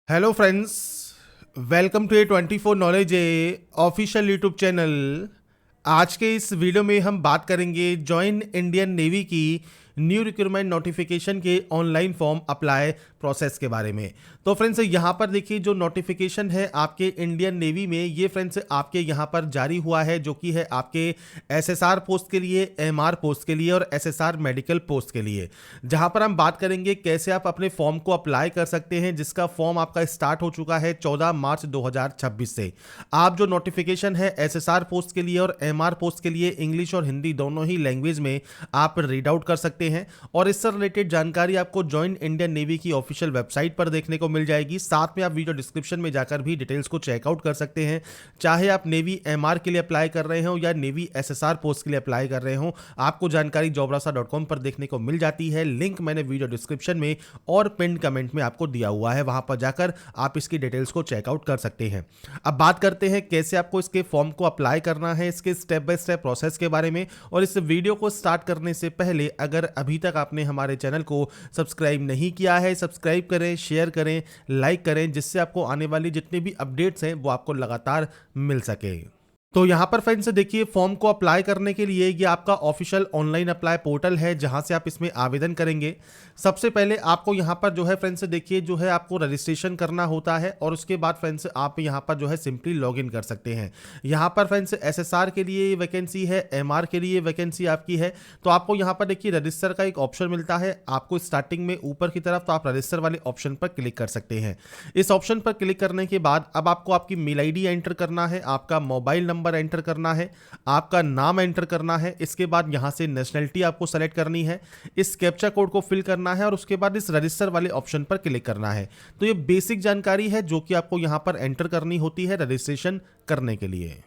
Hello friends, welcome to a 24 knowledge a official YouTube channel. आज के इस video में हम बात करेंगे जॉइन इंडियन नेवी की न्यू रिक्रूटमेंट नोटिफिकेशन के ऑनलाइन फॉर्म अप्लाई प्रोसेस के बारे में। तो फ्रेंड्स यहाँ पर देखिए जो नोटिफिकेशन है आपके इंडियन नेवी में, ये फ्रेंड्स आपके यहाँ पर जारी हुआ है, जो कि है आपके एसएसआर पोस्ट के लिए, एमआर पोस्ट के लिए और एसएसआर मेडिकल पोस्ट के लिए। जहाँ पर हम बात करेंगे कैसे आप अपने फॉर्म को अप्लाई कर सकते हैं, जिसका फॉर्म आपका स्टार्ट हो चुका है 14 मार्च 2026 से। आप जो नोटिफिकेशन है एसएसआर पोस्ट के लिए और एमआर पोस्ट के लिए इंग्लिश और हिंदी दोनों ही लैंग्वेज में आप रीड आउट कर सकते हैं और इससे रिलेटेड जानकारी आपको जॉइन इंडियन नेवी की ऑफिशियल वेबसाइट पर देखने को मिल जाएगी। साथ में आप वीडियो डिस्क्रिप्शन में जाकर भी डिटेल्स को चेकआउट कर सकते हैं। चाहे आप नेवी एमआर के लिए अप्लाई कर रहे हो या नेवी एसएसआर पोस्ट के लिए अप्लाई कर रहे हो, आपको जानकारी jobrasa.com पर देखने को मिल जाती है। लिंक मैंने वीडियो डिस्क्रिप्शन में और पिन कमेंट में आपको दिया हुआ है, वहां पर जाकर आप इसकी डिटेल्स को चेकआउट कर सकते हैं। अब बात करते हैं कैसे आपको इसके फॉर्म को अप्लाई करना है, इसके स्टेप बाय स्टेप प्रोसेस के बारे में। और इस वीडियो को स्टार्ट करने से पहले अगर अभी तक आपने हमारे चैनल को सब्सक्राइब नहीं किया है, सब्सक्राइब करें, शेयर करें, लाइक करें, जिससे आपको आने वाली जितनी भी अपडेट्स हैं वो आपको लगातार मिल सके। तो यहाँ पर फ्रेंड्स देखिए, फॉर्म को अप्लाई करने के लिए ये आपका ऑफिशियल ऑनलाइन अप्लाई पोर्टल है, जहाँ से आप इसमें आवेदन करेंगे। सबसे पहले आपको यहाँ पर जो है फ्रेंड्स देखिए जो है आपको रजिस्ट्रेशन करना होता है और उसके बाद फ्रेंड्स आप यहाँ पर जो है सिंपली लॉगिन कर सकते हैं। यहाँ पर फ्रेंड्स एसएसआर के लिए वैकेंसी है, एमआर के लिए वैकेंसी आपकी है। तो आपको यहाँ पर देखिए रजिस्टर का एक ऑप्शन मिलता है आपको स्टार्टिंग में ऊपर की तरफ, तो आप रजिस्टर वाले ऑप्शन पर क्लिक कर सकते हैं। इस ऑप्शन पर क्लिक करने के बाद अब आपको आपकी मेल आईडी एंटर करना है, आपका मोबाइल नंबर एंटर करना है, आपका नाम एंटर करना है। इसके बाद यहां से नेशनलिटी आपको सेलेक्ट करनी है, इस कैप्चा कोड को फिल करना है और उसके बाद इस रजिस्टर वाले ऑप्शन पर क्लिक करना है। तो ये बेसिक जानकारी है जो कि आपको यहां पर एंटर करनी होती है रजिस्ट्रेशन करने के लिए।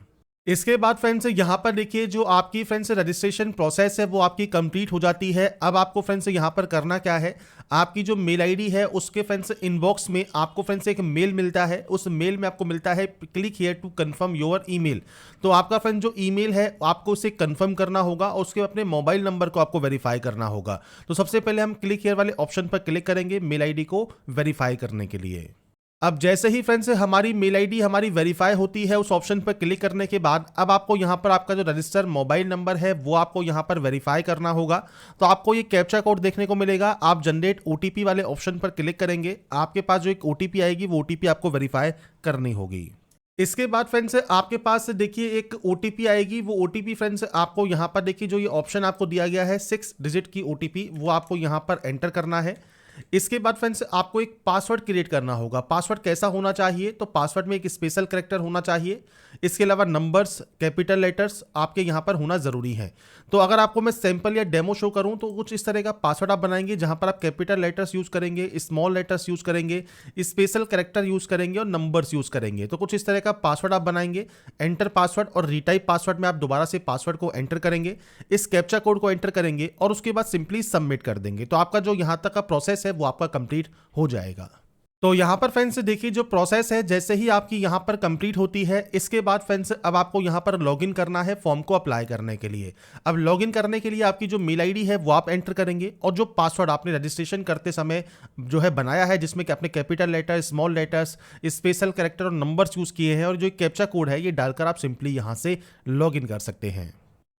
इसके बाद फ्रेंड्स यहाँ पर देखिए जो आपकी फ्रेंड्स रजिस्ट्रेशन प्रोसेस है वो आपकी कंप्लीट हो जाती है। अब आपको फ्रेंड्स यहाँ पर करना क्या है, आपकी जो मेल आईडी है उसके फ्रेंड्स इनबॉक्स में आपको फ्रेंड्स एक मेल मिलता है। उस मेल में आपको मिलता है click here to confirm your email. तो आपका फ्रेंड जो ईमेल है आपको उसे कंफर्म करना होगा और उसके अपने मोबाइल नंबर को आपको वेरीफाई करना होगा। तो सबसे पहले हम क्लिक हियर वाले ऑप्शन पर क्लिक करेंगे मेल आईडी को वेरीफाई करने के लिए। अब जैसे ही फ्रेंड्स हमारी मेल आईडी हमारी वेरीफाई होती है, उस ऑप्शन पर क्लिक करने के बाद अब आपको यहां पर आपका जो रजिस्टर मोबाइल नंबर है वो आपको यहां पर वेरीफाई करना होगा। तो आपको ये कैप्चा कोड देखने को मिलेगा, आप जनरेट ओटीपी वाले ऑप्शन पर क्लिक करेंगे, आपके पास जो एक ओटीपी आएगी वो ओटीपी आपको वेरीफाई करनी होगी। इसके बाद फ्रेंड्स आपके पास देखिए एक ओटीपी आएगी, वो ओटीपी फ्रेंड्स आपको यहाँ पर देखिए जो ये ऑप्शन आपको दिया गया है 6 डिजिट की ओटीपी, वो आपको यहाँ पर एंटर करना है। इसके बाद फ्रेंड्स आपको एक पासवर्ड क्रिएट करना होगा। पासवर्ड कैसा होना चाहिए, तो पासवर्ड में एक स्पेशल कैरेक्टर होना चाहिए, इसके अलावा नंबर्स, कैपिटल लेटर्स आपके यहाँ पर होना जरूरी है। तो अगर आपको मैं सैंपल या डेमो शो करूं तो कुछ इस तरह का पासवर्ड आप बनाएंगे, जहां पर आप कैपिटल लेटर्स यूज करेंगे, स्मॉल लेटर्स यूज करेंगे, स्पेशल कैरेक्टर यूज करेंगे और नंबर्स यूज करेंगे। तो कुछ इस तरह का पासवर्ड आप बनाएंगे। एंटर पासवर्ड और रीटाइप पासवर्ड में आप दोबारा से पासवर्ड को एंटर करेंगे, इस कैप्चा कोड को एंटर करेंगे और उसके बाद सिंपली सबमिट कर देंगे। तो आपका जो यहाँ तक का प्रोसेस है वो आपका कंप्लीट हो जाएगा। तो यहां पर फ्रेंड्स देखिए जो प्रोसेस है जैसे ही आपकी यहां पर कंप्लीट होती है, इसके बाद फ्रेंड्स अब आपको यहां पर लॉगिन करना है फॉर्म को अप्लाई करने के लिए। अब लॉगिन करने के लिए आपकी जो मेल आईडी है वो आप एंटर करेंगे और जो पासवर्ड आपने रजिस्ट्रेशन करते समय जो है बनाया है, जिसमें कि आपने capital letter, small letters, special character और नंबर्स यूज किए हैं और जो कैप्चा कोड है ये डालकर आप सिंपली यहां से लॉगिन कर सकते हैं।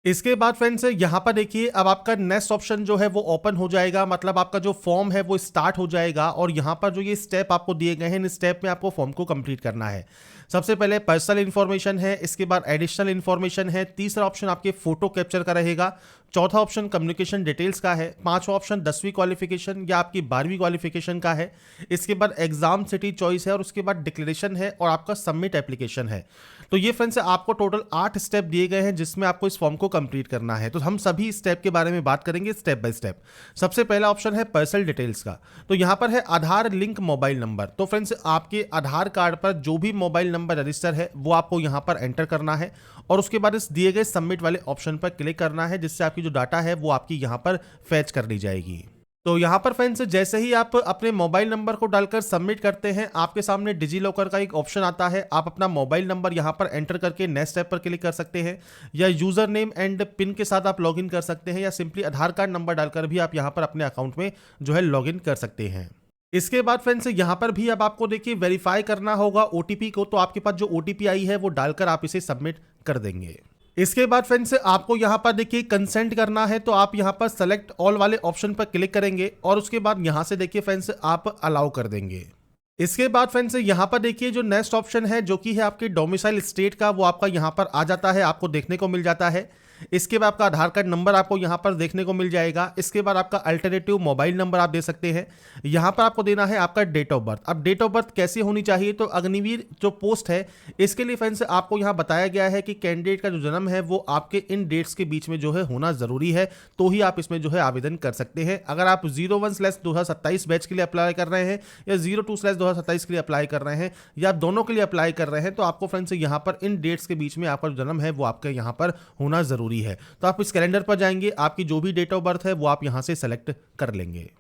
इसके बाद फ्रेंड्स यहाँ पर देखिए अब आपका नेक्स्ट ऑप्शन जो है वो ओपन हो जाएगा, मतलब आपका जो फॉर्म है वो स्टार्ट हो जाएगा और यहाँ पर जो ये स्टेप आपको दिए गए हैं इन स्टेप में आपको फॉर्म को कंप्लीट करना है। सबसे पहले पर्सनल इन्फॉर्मेशन है, इसके बाद एडिशनल इन्फॉर्मेशन है, तीसरा ऑप्शन आपके फोटो कैप्चर का रहेगा, चौथा ऑप्शन कम्युनिकेशन डिटेल्स का है, पांचवा ऑप्शन 10वीं क्वालिफिकेशन या आपकी 12वीं क्वालिफिकेशन का है, इसके बाद एग्जाम सिटी चॉइस है और उसके बाद डिक्लेरेशन है और आपका सबमिट एप्लीकेशन है। तो ये फ्रेंड्स आपको टोटल 8 स्टेप दिए गए हैं जिसमें आपको इस फॉर्म को कंप्लीट करना है। तो हम सभी स्टेप के बारे में बात करेंगे स्टेप बाय स्टेप। सबसे पहला ऑप्शन है पर्सनल डिटेल्स का, तो यहाँ पर है आधार लिंक मोबाइल नंबर। तो फ्रेंड्स आपके आधार कार्ड पर जो भी मोबाइल नंबर रजिस्टर है वो आपको यहाँ पर एंटर करना है और उसके बाद इस दिए गए सबमिट वाले ऑप्शन पर क्लिक करना है, जिससे आपकी जो डाटा है वो आपकी यहाँ पर फैच कर ली जाएगी। तो यहाँ पर फ्रेंड्स जैसे ही आप अपने मोबाइल नंबर को डालकर सबमिट करते हैं, आपके सामने डिजी लॉकर का एक ऑप्शन आता है। आप अपना मोबाइल नंबर यहाँ पर एंटर करके नेक्स्ट स्टेप पर क्लिक कर सकते हैं या यूजर नेम एंड पिन के साथ आप लॉगिन कर सकते हैं या सिंपली आधार कार्ड नंबर डालकर भी आप यहाँ पर अपने अकाउंट में जो है लॉगिन कर सकते हैं। इसके बाद फ्रेंड्स यहाँ पर भी अब आपको देखिए वेरीफाई करना होगा ओटीपी को, तो आपके पास जो ओटीपी आई है वो डालकर आप इसे सबमिट कर देंगे। इसके बाद फ्रेंड्स आपको यहाँ पर देखिए कंसेंट करना है, तो आप यहाँ पर सेलेक्ट ऑल वाले ऑप्शन पर क्लिक करेंगे और उसके बाद यहाँ से देखिए फ्रेंड्स आप अलाउ कर देंगे। इसके बाद फ्रेंड्स यहाँ पर देखिए जो नेक्स्ट ऑप्शन है जो कि है आपके डोमिसाइल स्टेट का, वो आपका यहाँ पर आ जाता है, आपको देखने को मिल जाता है। इसके बाद आपका आधार कार्ड नंबर आपको यहाँ पर देखने को मिल जाएगा। इसके बाद आपका अल्टरनेटिव मोबाइल नंबर आप दे सकते हैं। यहाँ पर आपको देना है आपका डेट ऑफ बर्थ। अब डेट ऑफ बर्थ कैसी होनी चाहिए, तो अग्निवीर जो पोस्ट है इसके लिए फ्रेंड्स आपको यहाँ बताया गया है कि कैंडिडेट का जो जन्म है वो आपके इन डेट्स के बीच में जो है होना जरूरी है, तो ही आप इसमें जो है आवेदन कर सकते हैं। अगर आप 01/2027 बैच के लिए अप्लाई कर रहे हैं या 02/2027 के लिए अप्लाई कर रहे हैं या दोनों के लिए अप्लाई कर रहे हैं, तो आपको फ्रेंड्स यहाँ पर इन डेट्स के बीच में आपका जो जन्म है वो आपके यहाँ पर होना जरूरी है। तो आप इस कैलेंडर पर जाएंगे, आपकी जो भी डेट ऑफ बर्थ है वो आप यहां से सेलेक्ट कर लेंगे।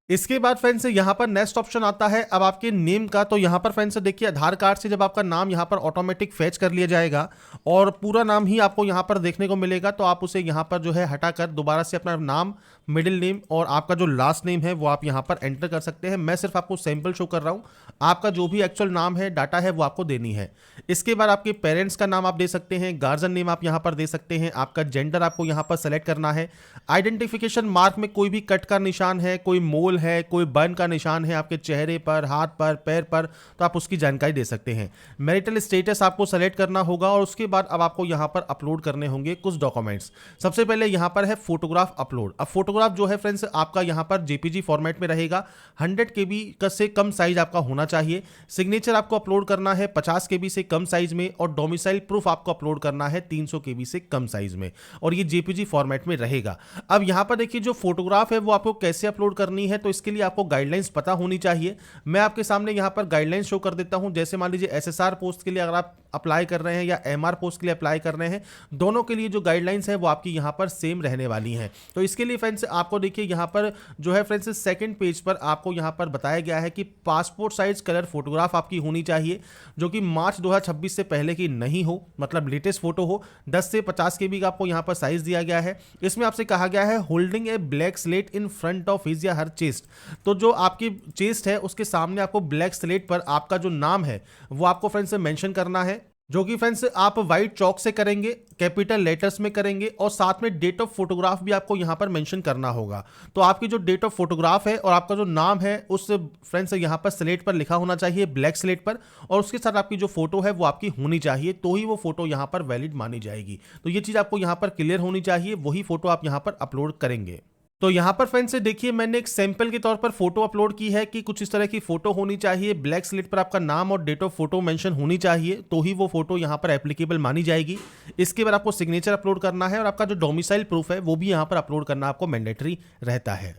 इसके बाद फ्रेंड्स यहां पर नेक्स्ट ऑप्शन आता है अब आपके नेम का। तो यहां पर फ्रेंड्स देखिए आधार कार्ड से जब आपका नाम यहां पर ऑटोमेटिक फैच कर लिया जाएगा और पूरा नाम ही आपको यहां पर देखने को मिलेगा, तो आप उसे यहां पर जो है हटाकर दोबारा से अपना नाम, मिडिल नेम और आपका जो लास्ट नेम है वो आप यहां पर एंटर कर सकते हैं। मैं सिर्फ आपको सैंपल शो कर रहा हूं, आपका जो भी एक्चुअल नाम है, डाटा है, वो आपको देनी है। इसके बाद आपके पेरेंट्स का नाम आप दे सकते हैं, गार्जियन नेम आप यहां पर दे सकते हैं, आपका जेंडर आपको यहां पर सेलेक्ट करना है। आइडेंटिफिकेशन मार्क में कोई भी कट का निशान है, कोई मोल है, कोई बर्न का निशान है आपके चेहरे पर, हाथ पर, पैर पर, तो आप उसकी जानकारी दे सकते हैं। मैरिटल स्टेटस आपको सेलेक्ट करना होगा और उसके बाद अब आपको यहां पर अपलोड करने होंगे कुछ डॉक्यूमेंट्स। सबसे पहले यहां पर है फोटोग्राफ अपलोड। अब फोटोग्राफ जो है फ्रेंड्स आपका यहां पर जेपीजी फॉर्मेट में रहेगा, 100 केबी से कम साइज आपका होना चाहिए। सिग्नेचर आपको अपलोड करना है 50 केबी से कम साइज में और डोमिसाइल प्रूफ आपको अपलोड करना है 300 केबी से कम साइज में, और ये जेपीजी फॉर्मेट में रहेगा। अब यहां पर देखिए जो फोटोग्राफ है वो आपको कैसे अपलोड करनी है, तो इसके लिए आपको गाइडलाइंस पता होनी चाहिए। मैं आपके सामने यहां पर गाइडलाइंस शो कर देता हूं। जैसे मान लीजिए एसएसआर पोस्ट के लिए अगर आप अप्लाई कर रहे हैं या एमआर पोस्ट के लिए अप्लाई कर रहे हैं, दोनों के लिए जो गाइडलाइंस है वो आपकी यहां पर सेम रहने वाली हैं। तो इसके लिए फ्रेंड्स आपको देखिए यहां पर जो है फ्रेंड्स सेकंड पेज पर आपको यहां पर बताया गया है कि पासपोर्ट साइज कलर फोटोग्राफ आपकी होनी चाहिए, जो कि मार्च 2026 से पहले की नहीं हो, मतलब लेटेस्ट फोटो हो। 10 से 50 केबी का आपको यहां पर साइज दिया गया है। इसमें आपसे कहा गया है holding A black slate in front of his या हर चेस्ट। तो जो आपकी चेस्ट है उसके सामने आपको ब्लैक स्लेट पर आपका जो नाम है वो आपको फ्रेंड्स मेंशन करना है, जो कि फ्रेंड्स आप व्हाइट चौक से करेंगे, कैपिटल लेटर्स में करेंगे और साथ में डेट ऑफ फोटोग्राफ भी आपको यहां पर मेंशन करना होगा। तो आपकी जो डेट ऑफ फोटोग्राफ है और आपका जो नाम है उस फ्रेंड्स यहां पर स्लेट पर लिखा होना चाहिए, ब्लैक स्लेट पर, और उसके साथ आपकी जो फोटो है वो आपकी होनी चाहिए, तो ही वो फोटो यहां पर वैलिड मानी जाएगी। तो ये चीज आपको यहां पर क्लियर होनी चाहिए, वही फोटो आप यहां पर अपलोड करेंगे। तो यहां पर फ्रेंड्स देखिए मैंने एक सैंपल के तौर पर फोटो अपलोड की है कि कुछ इस तरह की फोटो होनी चाहिए, ब्लैक स्लेट पर आपका नाम और डेट ऑफ फोटो मेंशन होनी चाहिए, तो ही वो फोटो यहां पर एप्लीकेबल मानी जाएगी। इसके बाद आपको सिग्नेचर अपलोड करना है और आपका जो डोमिसाइल प्रूफ है वो भी यहां पर अपलोड करना आपको मैंडेटरी रहता है।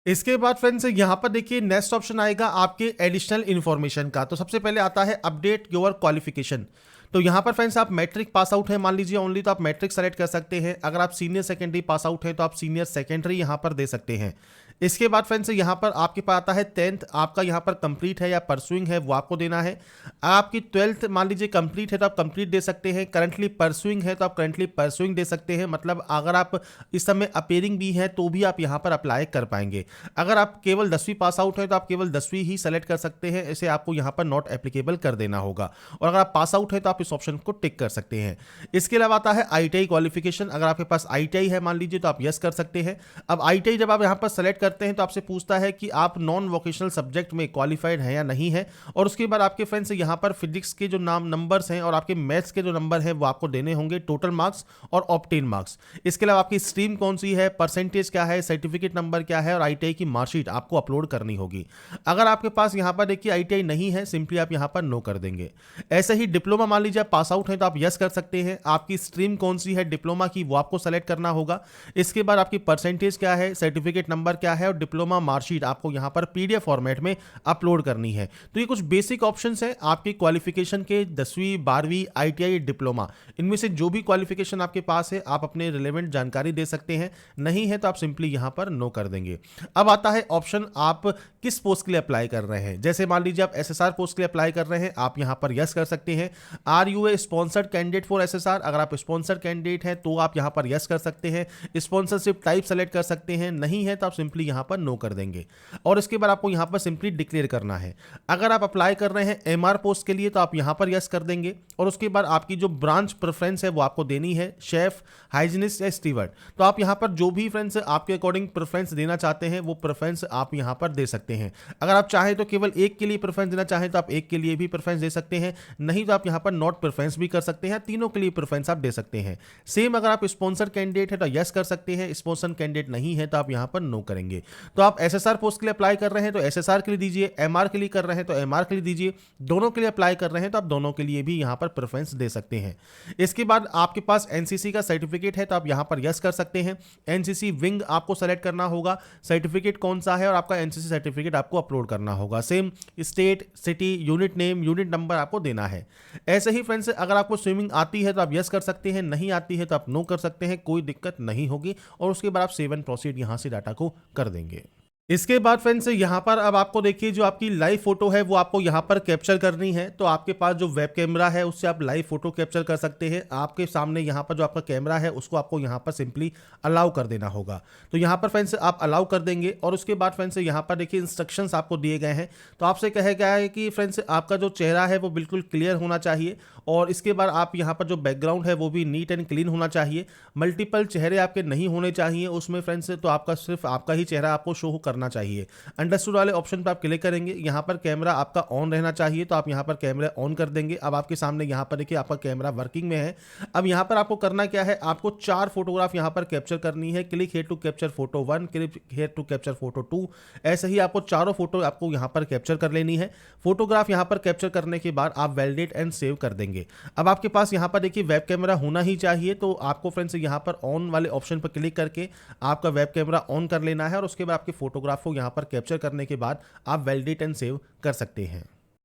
इसके बाद फ्रेंड्स यहां पर देखिए नेक्स्ट ऑप्शन आएगा आपके एडिशनल इन्फॉर्मेशन का। तो सबसे पहले आता है अपडेट योर क्वालिफिकेशन। तो यहां पर फ्रेंड्स आप मैट्रिक पास आउट है मान लीजिए ओनली, तो आप मैट्रिक सेलेक्ट कर सकते हैं। अगर आप सीनियर सेकेंडरी पास आउट है तो आप सीनियर सेकेंडरी यहां पर दे सकते हैं। इसके बाद फ्रेंड्स यहां पर आपके पास आता है 10th आपका यहां पर कंप्लीट है या परसुइंग है वो आपको देना है। आपकी 12th मान लीजिए कंप्लीट है तो आप कंप्लीट दे सकते हैं, करंटली परसुइंग है तो आप करंटली परसुइंग दे सकते हैं। मतलब अगर आप इस समय अपेयरिंग भी है तो भी आप यहां पर अप्लाई कर पाएंगे। अगर आप केवल 10वीं पास आउट है तो आप केवल 10वीं ही सेलेक्ट कर सकते हैं, इसे आपको यहां पर नॉट एप्लीकेबल कर देना होगा। और अगर आप पास आउट है तो आप इस ऑप्शन को टिक कर सकते हैं। इसके अलावा आता है आईटीआई क्वालिफिकेशन। अगर आपके पास आईटीआई है मान लीजिए तो आप यस कर सकते हैं। अब आईटीआई जब आप यहां पर सेलेक्ट करते हैं तो आपसे पूछता है कि आप नॉन वोकेशनल सब्जेक्ट में क्वालिफाइड हैं या नहीं है, और उसके बाद आपके फ्रेंड्स यहां पर फिजिक्स के जो नंबर्स हैं और आपके मैथ्स के जो नंबर हैं वो आपको देने होंगे, टोटल मार्क्स और ऑब्टेन मार्क्स। इसके अलावा आपकी स्ट्रीम कौन सी है, परसेंटेज क्या है, सर्टिफिकेट नंबर क्या है और आईटीआई की मार्कशीट आपको अपलोड करनी होगी। अगर आपके पास यहां पर देखिए आईटीआई नहीं है, सिंपली आप यहां पर नो कर देंगे। ऐसे ही डिप्लोमा मान लीजिए आप पास आउट है तो आप यस कर सकते हैं। आपकी स्ट्रीम कौन सी है डिप्लोमा की वो आपको सेलेक्ट करना होगा। इसके बाद आपकी परसेंटेज क्या है, सर्टिफिकेट नंबर क्या है और डिप्लोमा मार्कशीट आपको यहां पर पीडीएफ फॉर्मेट में अपलोड करनी है। तो ये कुछ बेसिक ऑप्शंस हैं आपकी क्वालिफिकेशन के, 10वीं 12वीं आईटीआई डिप्लोमा, इनमें से जो भी क्वालिफिकेशन आपके पास है आप अपने रिलेवेंट जानकारी दे सकते हैं। नहीं है तो आप सिंपली यहां पर नो कर देंगे। अब आता है ऑप्शन आप किस पोस्ट के लिए अप्लाई कर रहे हैं। जैसे मान लीजिए आप एसएसआर पोस्ट के लिए अप्लाई कर रहे हैं, आप यहां पर यस कर सकते हैं। Are you a sponsored candidate for SSR, अगर आप स्पॉन्सर्ड कैंडिडेट हैं तो आप यहां पर यस कर सकते हैं। स्पॉन्सरशिप टाइप सेलेक्ट कर सकते हैं, नहीं है तो आप सिंपली यहाँ पर नो कर देंगे और इसके बाद आपको यहाँ पर सिंपली डिक्लेयर करना है। अगर आप अप्लाई कर रहे हैं एमआर पोस्ट के लिए तो आप यहाँ पर यस कर देंगे और उसके बाद आपकी जो ब्रांच प्रेफरेंस है वो आपको देनी है, शेफ, हाइजीनिस्ट या स्टीवर्ड। तो आप यहाँ पर जो भी फ्रेंड्स आपके अकॉर्डिंग प्रेफरेंस देना चाहते हैं वो प्रेफरेंस आप यहाँ पर दे सकते हैं। अगर आप चाहें तो केवल एक के लिए प्रेफरेंस देना चाहें तो आप एक के लिए भी प्रेफरेंस दे सकते हैं, नहीं तो आप यहाँ पर नॉट प्रेफरेंस भी कर सकते हैं, तीनों के लिए प्रेफरेंस आप दे सकते हैं। सेम अगर आप स्पॉन्सर कैंडिडेट है तो यस कर सकते हैं, स्पॉन्सर कैंडिडेट नहीं है तो आप यहाँ पर नो करेंगे। तो आप एसएसआर पोस्ट के लिए अप्लाई कर रहे हैं तो एसएसआर के लिए दीजिए, एमआर के लिए कर रहे हैं तो एमआर के लिए दीजिए, दोनों के लिए अप्लाई कर रहे हैं तो आप दोनों के लिए भी यहाँ पर प्रेफरेंस दे सकते हैं। इसके बाद आपके पास एनसीसी का सर्टिफिकेट है तो आप यहाँ पर यस कर सकते हैं। एनसीसी विंग आपको सेलेक्ट करना होगा, सर्टिफिकेट कौन सा है और आपका एनसीसी सर्टिफिकेट आपको अपलोड करना होगा। Same state, city, unit name, unit number आपको देना है। ऐसे ही फ्रेंड्स अगर आपको स्विमिंग आती है तो आप यस कर सकते हैं, नहीं आती है तो आप नो कर सकते हैं, कोई दिक्कत नहीं होगी और उसके बाद आप सेव एंड प्रोसीड यहां से डाटा को कर देंगे। इसके बाद फ्रेंड्स यहाँ पर अब आपको देखिए जो आपकी लाइव फोटो है वो आपको यहाँ पर कैप्चर करनी है। तो आपके पास जो वेब कैमरा है उससे आप लाइव फोटो कैप्चर कर सकते हैं। आपके सामने यहाँ पर जो आपका कैमरा है उसको आपको यहाँ पर सिंपली अलाउ कर देना होगा। तो यहाँ पर फ्रेंड्स आप अलाउ कर देंगे और उसके बाद फ्रेंड्स यहाँ पर देखिए इंस्ट्रक्शंस आपको दिए गए हैं। तो आपसे कहा गया है कि फ्रेंड्स आपका जो चेहरा है वो बिल्कुल क्लियर होना चाहिए और इसके बाद आप यहाँ पर जो बैकग्राउंड है वो भी नीट एंड क्लीन होना चाहिए। मल्टीपल चेहरे आपके नहीं होने चाहिए उसमें फ्रेंड्स, तो आपका सिर्फ आपका ही चेहरा आपको शो करना चाहिए। अंडरस्टूड वाले ऑप्शन पर आप क्लिक करेंगे। यहाँ पर कैमरा आपका ऑन रहना चाहिए तो आप यहाँ पर कैमरा ऑन कर देंगे। अब आपके सामने यहाँ पर देखिए आपका कैमरा वर्किंग में है। अब यहाँ पर आपको करना क्या है, आपको 4 फोटोग्राफ यहाँ पर कैप्चर करनी है। Click here to capture photo 1, click here to capture photo 2, ऐसे ही आपको चारों फोटो आपको यहाँ पर कैप्चर कर लेनी है। फोटोग्राफ यहाँ पर कैप्चर करने के बाद आप वैलिडेट एंड सेव कर देंगे। अब आपके पास यहाँ पर देखिए वेब कैमरा होना ही चाहिए तो आपको फ्रेंड्स यहाँ पर ऑन वाले ऑप्शन पर क्लिक करके आपका वेब कैमरा ऑन कर लेना है और उसके बाद आपके फोटोग्राफ को यहाँ पर कैप्चर करने के बाद आप वैलिडेट एंड सेव कर सकते हैं।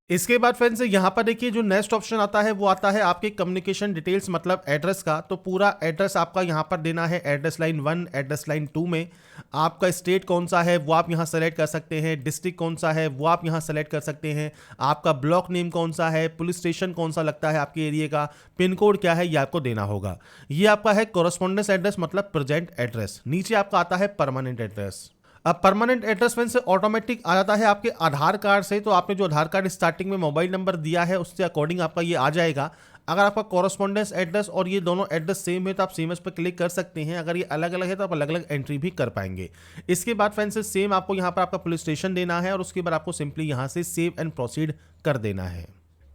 इसके बाद फ्रेंड्स यहाँ पर देखिए जो नेक्स्ट ऑप्शन आता है वो आता है आपके कम्युनिकेशन डिटेल्स मतलब एड्रेस का। तो पूरा एड्रेस आपका यहाँ पर देना है। एड्रेस लाइन 1, एड्रेस लाइन 2 में आपका स्टेट कौन सा है वो आप यहाँ सेलेक्ट कर सकते हैं, डिस्ट्रिक्ट कौन सा है वो आप यहाँ सेलेक्ट कर सकते हैं, आपका ब्लॉक नेम कौन सा है, पुलिस स्टेशन कौन सा लगता है आपके एरिया का, पिन कोड क्या है ये आपको देना होगा। ये आपका है कॉरेस्पॉन्डेंस एड्रेस मतलब प्रेजेंट एड्रेस। नीचे आपका आता है परमानेंट एड्रेस। अब परमानेंट एड्रेस फ्रेंड्स ऑटोमेटिक आ जाता है आपके आधार कार्ड से। तो आपने जो आधार कार्ड स्टार्टिंग में मोबाइल नंबर दिया है उससे अकॉर्डिंग आपका ये आ जाएगा। अगर आपका कॉरेस्पॉन्डेंस एड्रेस और ये दोनों एड्रेस सेम है तो आप सेम पर क्लिक कर सकते हैं। अगर ये अलग अलग है तो आप अलग अलग एंट्री भी कर पाएंगे। इसके बाद फ्रेंड्स सेम आपको यहाँ पर आपका पुलिस स्टेशन देना है और उसके बाद आपको सिंपली यहाँ से सेव एंड प्रोसीड कर देना है।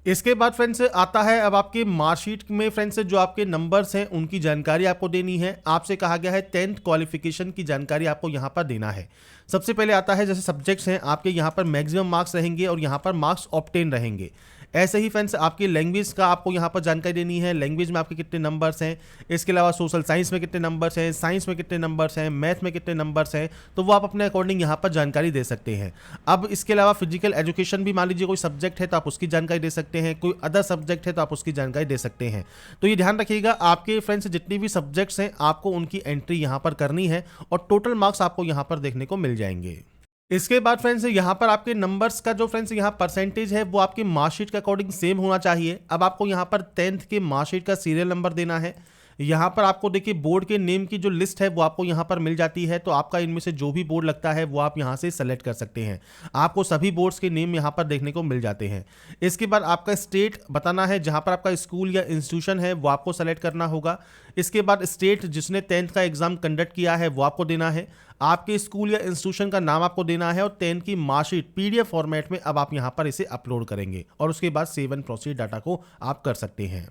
इसके बाद फ्रेंड्स आता है अब आपके मार्कशीट में फ्रेंड्स जो आपके नंबर्स हैं उनकी जानकारी आपको देनी है। आपसे कहा गया है 10th क्वालिफिकेशन की जानकारी आपको यहाँ पर देना है। सबसे पहले आता है जैसे सब्जेक्ट्स हैं आपके यहाँ पर मैक्सिमम मार्क्स रहेंगे और यहाँ पर मार्क्स ऑब्टेन रहेंगे। ऐसे ही फ्रेंड्स आपकी लैंग्वेज का आपको यहाँ पर जानकारी देनी है। लैंग्वेज में आपके कितने नंबर्स हैं, इसके अलावा सोशल साइंस में कितने नंबर्स हैं, साइंस में कितने नंबर्स हैं, मैथ में कितने नंबर्स हैं, तो वो आप अपने अकॉर्डिंग यहाँ पर जानकारी दे सकते हैं। अब इसके अलावा फिजिकल एजुकेशन भी मान लीजिए कोई सब्जेक्ट है तो आप उसकी जानकारी दे सकते हैं, कोई अदर सब्जेक्ट है तो आप उसकी जानकारी दे सकते हैं। तो ये ध्यान रखिएगा आपके फ्रेंड्स जितनी भी सब्जेक्ट्स हैं आपको उनकी एंट्री यहाँ पर करनी है और टोटल मार्क्स आपको यहाँ पर देखने को मिल जाएंगे। इसके बाद फ्रेंड्स यहाँ पर आपके नंबर्स का जो फ्रेंड्स यहाँ परसेंटेज है वो आपकी मार्कशीट के अकॉर्डिंग सेम होना चाहिए। अब आपको यहाँ पर 10th के मार्कशीट का सीरियल नंबर देना है। यहाँ पर आपको देखिए बोर्ड के नेम की जो लिस्ट है वो आपको यहाँ पर मिल जाती है। तो आपका इनमें से जो भी बोर्ड लगता है वो आप यहाँ से सेलेक्ट कर सकते हैं। आपको सभी बोर्ड्स के नेम यहाँ पर देखने को मिल जाते हैं। इसके बाद आपका स्टेट बताना है, जहाँ पर आपका स्कूल या इंस्टीट्यूशन है वो आपको सेलेक्ट करना होगा। इसके बाद स्टेट जिसने 10th का एग्जाम कंडक्ट किया है वो आपको देना है। आपके स्कूल या इंस्टीट्यूशन का नाम आपको देना है और 10th की मार्कशीट PDF फॉर्मेट में अब आप यहाँ पर इसे अपलोड करेंगे और उसके बाद सेव एंड प्रोसीड डाटा को आप कर सकते हैं।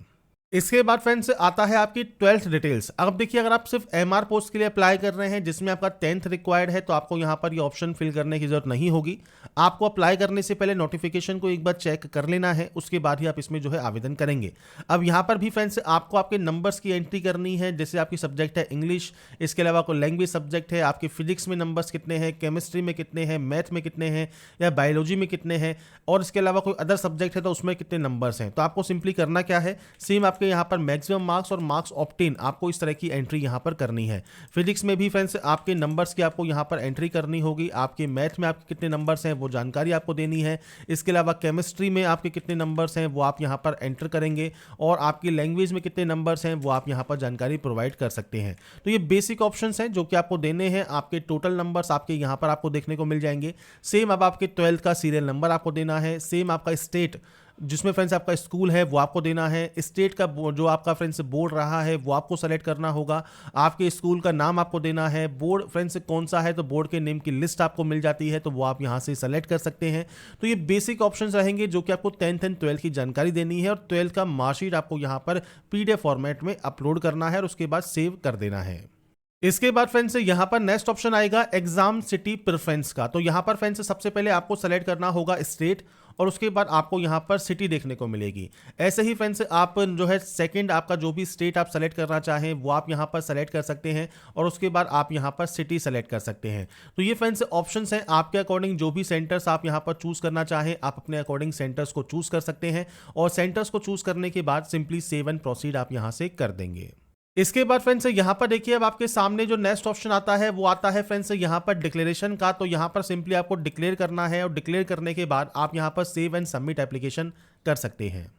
इसके बाद फ्रेंड्स आता है आपकी 12th डिटेल्स। अब देखिए अगर आप सिर्फ MR पोस्ट के लिए अप्लाई कर रहे हैं जिसमें आपका 10th रिक्वायर्ड है तो आपको यहाँ पर ये ऑप्शन फिल करने की जरूरत नहीं होगी। आपको अप्लाई करने से पहले नोटिफिकेशन को एक बार चेक कर लेना है, उसके बाद ही आप इसमें जो है आवेदन करेंगे। अब यहाँ पर भी फ्रेंड्स आपको आपके नंबर्स की एंट्री करनी है। जैसे आपकी सब्जेक्ट है इंग्लिश, इसके अलावा कोई लैंग्वेज सब्जेक्ट है, आपके फिजिक्स में नंबर्स कितने हैं, केमिस्ट्री में कितने हैं, मैथ में कितने हैं या बायोलॉजी में कितने हैं और इसके अलावा कोई अदर सब्जेक्ट है तो उसमें कितने नंबर्स हैं। तो आपको सिंपली करना क्या है, सेम आप आपके यहाँ पर मैक्सिमम मार्क्स और मार्क्स ऑब्टेन आपको इस तरह की एंट्री यहाँ पर करनी है। फिजिक्स में भी फ्रेंड्स आपके नंबर्स की आपको यहाँ पर एंट्री करनी होगी, आपके मैथ में आपके कितने नंबर्स हैं वो जानकारी आपको देनी है। इसके अलावा केमिस्ट्री में आपके कितने नंबर्स हैं वो आप यहाँ पर एंटर करेंगे, और आपकी लैंग्वेज में कितने नंबर्स हैं वो आप यहाँ पर जानकारी प्रोवाइड कर सकते हैं। तो ये बेसिक ऑप्शंस हैं जो कि आपको देने हैं। आपके टोटल नंबर्स आपके यहाँ पर आपको देखने को मिल जाएंगे। सेम अब आपके 12th का सीरियल नंबर आपको देना है। सेम आपका स्टेट जिसमें फ्रेंड्स आपका स्कूल है वो आपको देना है। स्टेट का जो आपका फ्रेंड्स बोर्ड रहा है वो आपको सेलेक्ट करना होगा। आपके स्कूल का नाम आपको देना है। बोर्ड फ्रेंड्स कौन सा है तो बोर्ड के नेम की लिस्ट आपको मिल जाती है, तो वो आप यहाँ से सेलेक्ट कर सकते हैं। तो ये बेसिक ऑप्शंस रहेंगे जो कि आपको 10th एंड 12th की जानकारी देनी है, और 12th का मार्कशीट आपको यहाँ पर PDF फॉर्मेट में अपलोड करना है और उसके बाद सेव कर देना है। इसके बाद फ्रेंड्स यहाँ पर नेक्स्ट ऑप्शन आएगा एग्जाम सिटी प्रेफरेंस का। तो यहाँ पर फ्रेंड्स सबसे पहले आपको सेलेक्ट करना होगा स्टेट, और उसके बाद आपको यहाँ पर सिटी देखने को मिलेगी। ऐसे ही फ्रेंड्स आप जो है सेकंड आपका जो भी स्टेट आप सेलेक्ट करना चाहें वो आप यहाँ पर सेलेक्ट कर सकते हैं, और उसके बाद आप यहाँ पर सिटी सेलेक्ट कर सकते हैं। तो ये फ्रेंड्स ऑप्शंस हैं, आपके अकॉर्डिंग जो भी सेंटर्स आप यहाँ पर चूज करना चाहें आप अपने अकॉर्डिंग सेंटर्स को चूज कर सकते हैं, और सेंटर्स को चूज करने के बाद सिंपली सेव एंड प्रोसीड आप यहाँ से कर देंगे। इसके बाद फ्रेंड्स यहाँ पर देखिए अब आपके सामने जो नेक्स्ट ऑप्शन आता है वो आता है फ्रेंड्स यहाँ पर डिक्लेरेशन का। तो यहाँ पर सिंपली आपको डिक्लेयर करना है, और डिक्लेयर करने के बाद आप यहाँ पर सेव एंड सबमिट एप्लीकेशन कर सकते हैं।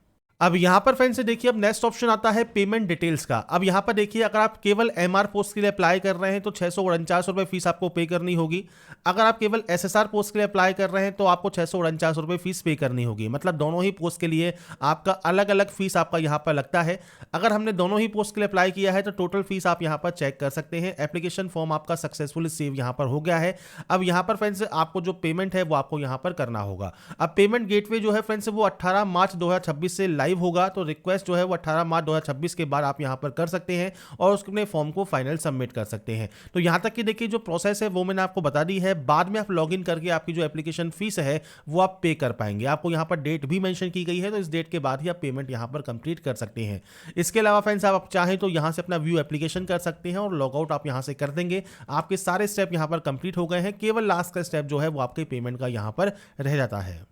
अब यहाँ पर फ्रेंड्स देखिए अब नेक्स्ट ऑप्शन आता है पेमेंट डिटेल्स का। अब यहाँ पर देखिए अगर आप केवल MR पोस्ट के लिए अप्लाई कर रहे हैं तो 649 रुपये फीस आपको पे करनी होगी। अगर आप केवल SSR पोस्ट के लिए अप्लाई कर रहे हैं तो आपको 649 रुपये फीस पे करनी होगी। मतलब दोनों ही पोस्ट के लिए आपका अलग अलग फीस आपका यहाँ पर लगता है। अगर हमने दोनों ही पोस्ट के लिए अप्लाई किया है तो टोटल फीस आप यहाँ पर चेक कर सकते हैं। एप्लीकेशन फॉर्म आपका सक्सेसफुली सेव यहाँ पर हो गया है। अब यहाँ पर फ्रेंड्स आपको जो पेमेंट है वो आपको यहाँ पर करना होगा। अब पेमेंट गेटवे जो है फ्रेंड्स वो 18 मार्च 2026 से लाइव होगा। तो रिक्वेस्ट जो है वो 18 मार्च 2026 के बाद आप यहाँ पर कर सकते हैं, और उसके फॉर्म को फाइनल सबमिट कर सकते हैं। तो यहाँ तक कि देखिए जो प्रोसेस है वो मैंने आपको बता दी है। बाद में आप लॉगिन करके आपकी जो एप्लीकेशन फीस है वो आप पे कर पाएंगे। आपको यहाँ पर डेट भी मेंशन की गई है, तो इस डेट के बाद ही आप पेमेंट यहाँ पर कंप्लीट कर सकते हैं। इसके अलावा फ्रेंड्स आप चाहें तो यहाँ से अपना व्यू एप्लीकेशन कर सकते हैं, और लॉगआउट आप यहाँ से कर देंगे। आपके सारे स्टेप यहाँ पर कंप्लीट हो गए हैं। केवल लास्ट का स्टेप जो है वो आपके पेमेंट का यहाँ पर रह जाता है।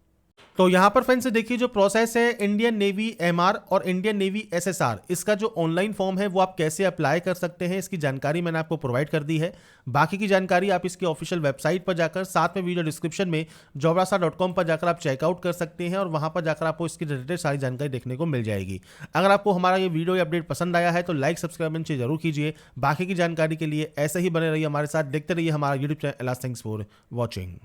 तो यहाँ पर फ्रेंड्स देखिए जो प्रोसेस है इंडियन नेवी MR और इंडियन नेवी SSR, इसका जो ऑनलाइन फॉर्म है वो आप कैसे अप्लाई कर सकते हैं इसकी जानकारी मैंने आपको प्रोवाइड कर दी है। बाकी की जानकारी आप इसकी ऑफिशियल वेबसाइट पर जाकर, साथ में वीडियो डिस्क्रिप्शन में jobrasa.com पर जाकर आप चेकआउट कर सकते हैं, और वहाँ पर जाकर आपको इसकी रिलेटेड सारी जानकारी देखने को मिल जाएगी। अगर आपको हमारा ये वीडियो या अपडेट पसंद आया है तो लाइक सब्सक्राइब जरूर कीजिए। बाकी की जानकारी के लिए ऐसे ही बने रहिए हमारे साथ, देखते रहिए हमारा YouTube channel. Thanks for watching.